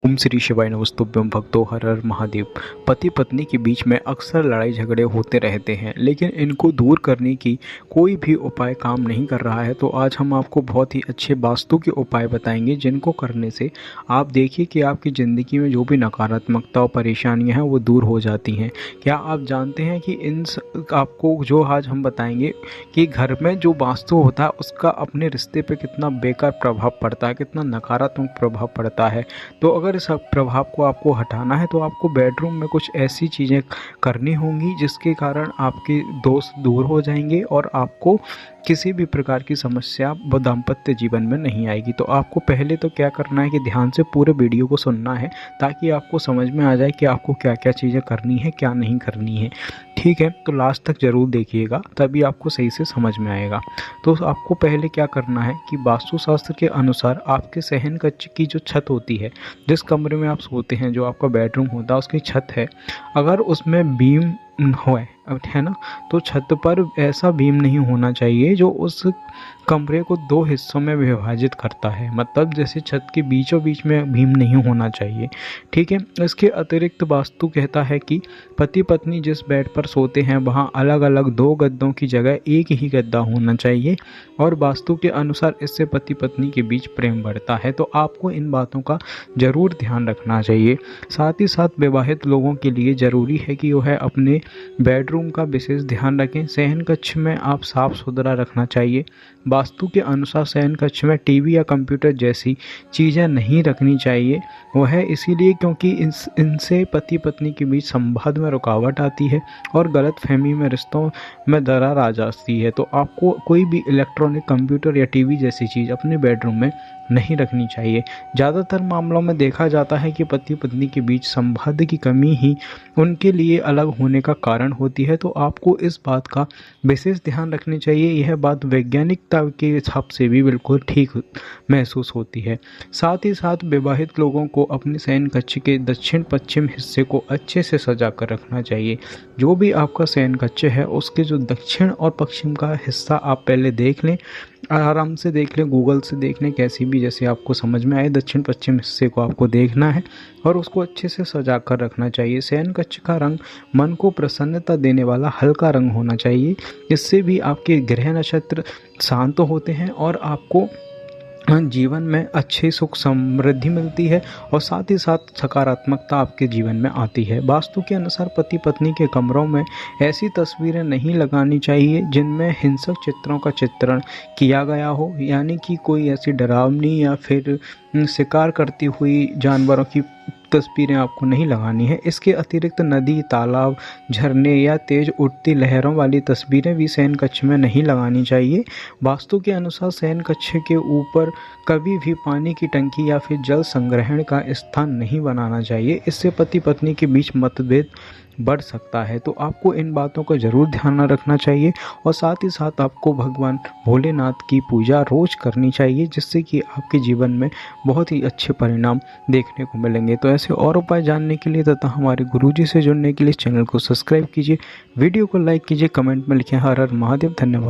ओम श्री शिवाय नमस्तुभ्यं भक्तों हर हर महादेव। पति पत्नी के बीच में अक्सर लड़ाई झगड़े होते रहते हैं, लेकिन इनको दूर करने की कोई भी उपाय काम नहीं कर रहा है। तो आज हम आपको बहुत ही अच्छे वास्तु के उपाय बताएंगे, जिनको करने से आप देखिए कि आपकी ज़िंदगी में जो भी नकारात्मकता और परेशानियां हैं वो दूर हो जाती हैं। क्या आप जानते हैं कि आपको जो आज हम बताएंगे कि घर में जो वास्तु होता है उसका अपने रिश्ते पे कितना बेकार प्रभाव पड़ता है, कितना नकारात्मक प्रभाव पड़ता है। तो अगर इस प्रभाव को आपको हटाना है तो आपको बेडरूम में कुछ ऐसी चीज़ें करनी होंगी जिसके कारण आपके दोस्त दूर हो जाएंगे और आपको किसी भी प्रकार की समस्या दाम्पत्य जीवन में नहीं आएगी। तो आपको पहले तो क्या करना है कि ध्यान से पूरे वीडियो को सुनना है, ताकि आपको समझ में आ जाए कि आपको क्या क्या चीज़ें करनी है, क्या नहीं करनी है। ठीक है, तो लास्ट तक ज़रूर देखिएगा, तभी आपको सही से समझ में आएगा। तो आपको पहले क्या करना है कि वास्तुशास्त्र के अनुसार आपके शयन कक्ष की जो छत होती है, जिस कमरे में आप सोते हैं, जो आपका बेडरूम होता है, उसकी छत है, अगर उसमें बीम है ना, तो छत पर ऐसा बीम नहीं होना चाहिए जो उस कमरे को दो हिस्सों में विभाजित करता है। मतलब जैसे छत के बीचों बीच में भीम नहीं होना चाहिए। ठीक है, इसके अतिरिक्त वास्तु कहता है कि पति पत्नी जिस बेड पर सोते हैं वहां अलग अलग दो गद्दों की जगह एक ही गद्दा होना चाहिए, और वास्तु के अनुसार इससे पति पत्नी के बीच प्रेम बढ़ता है। तो आपको इन बातों का ज़रूर ध्यान रखना चाहिए। साथ ही साथ विवाहित लोगों के लिए ज़रूरी है कि वह अपने बेडरूम का विशेष ध्यान रखें। शयन कक्ष में आप साफ सुथरा रखना चाहिए। वास्तु के अनुसार शयन कक्ष में टीवी या कंप्यूटर जैसी चीज़ें नहीं रखनी चाहिए। वह है इसीलिए क्योंकि इनसे पति पत्नी के बीच संवाद में रुकावट आती है और गलत फहमी में रिश्तों में दरार आ जाती है। तो आपको कोई भी इलेक्ट्रॉनिक कंप्यूटर या टीवी जैसी चीज़ अपने बेडरूम में नहीं रखनी चाहिए। ज़्यादातर मामलों में देखा जाता है कि पति पत्नी के बीच संवाद की कमी ही उनके लिए अलग होने का कारण होती है। तो आपको इस बात का विशेष ध्यान रखनी चाहिए। यह बात वैज्ञानिकता के हिसाब से भी बिल्कुल ठीक महसूस होती है। साथ ही साथ विवाहित लोगों को अपने शयन कक्ष के दक्षिण पश्चिम हिस्से को अच्छे से सजा कर रखना चाहिए। जो भी आपका शयन कक्ष है उसके जो दक्षिण और पश्चिम का हिस्सा आप पहले देख लें, आराम से देख लें, गूगल से देख लें, कैसी भी जैसे आपको समझ में आए। दक्षिण पश्चिम हिस्से को आपको देखना है और उसको अच्छे से सजा कर रखना चाहिए। शयन कक्ष का रंग मन को प्रसन्नता देने वाला हल्का रंग होना चाहिए। इससे भी आपके ग्रह नक्षत्र शांत होते हैं और आपको जीवन में अच्छी सुख समृद्धि मिलती है और साथ ही साथ सकारात्मकता आपके जीवन में आती है। वास्तु के अनुसार पति पत्नी के कमरों में ऐसी तस्वीरें नहीं लगानी चाहिए जिनमें हिंसक चित्रों का चित्रण किया गया हो, यानी कि कोई ऐसी डरावनी या फिर शिकार करती हुई जानवरों की तस्वीरें आपको नहीं लगानी है। इसके अतिरिक्त नदी, तालाब, झरने या तेज उठती लहरों वाली तस्वीरें भी शयन कक्ष में नहीं लगानी चाहिए। वास्तु के अनुसार शयन कक्ष के ऊपर कभी भी पानी की टंकी या फिर जल संग्रहण का स्थान नहीं बनाना चाहिए। इससे पति पत्नी के बीच मतभेद बढ़ सकता है। तो आपको इन बातों का ज़रूर ध्यान रखना चाहिए और साथ ही साथ आपको भगवान भोलेनाथ की पूजा रोज़ करनी चाहिए, जिससे कि आपके जीवन में बहुत ही अच्छे परिणाम देखने को मिलेंगे। तो ऐसे और उपाय जानने के लिए तथा हमारे गुरुजी से जुड़ने के लिए चैनल को सब्सक्राइब कीजिए, वीडियो को लाइक कीजिए, कमेंट में लिखें हर हर महादेव। धन्यवाद।